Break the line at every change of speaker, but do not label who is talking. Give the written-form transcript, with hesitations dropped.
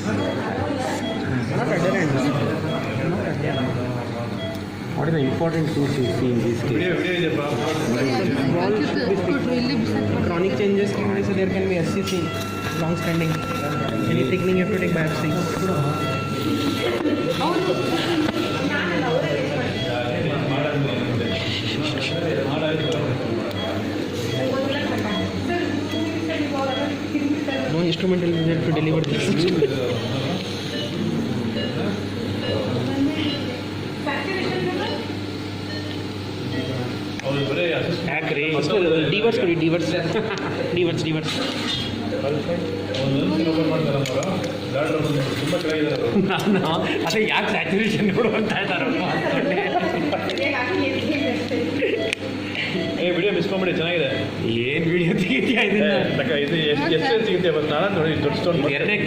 Not adherent. Not adherent. What are the important things you see in this case? Wall should be thick. Chronic changes can be, so there can be SCC, long standing. Any thickening you have to take biopsy. No instrument will be there to deliver this. Divorce ಕೊಡಿ divorce divorce divorce ನಾನು ಅದೇ ಯಾಕೆ saturation ನೋಡುವಂತ ಇದ್ದಾರಪ್ಪ
video ಮಿಸ್ಕೊಂಬಿಡಿ ಚೆನ್ನಾಗಿದೆ.
ಏನು video ತೆಗಿತೀಯ ಇದನ್ನ
ಇದು ಎಷ್ಟು ಸಿಗುತ್ತೆ ಬಟ್ ನಾನು ನೋಡಿ ದೊಡ್ಡ ಸ್ಟೋನ್
ಎರಡನೇ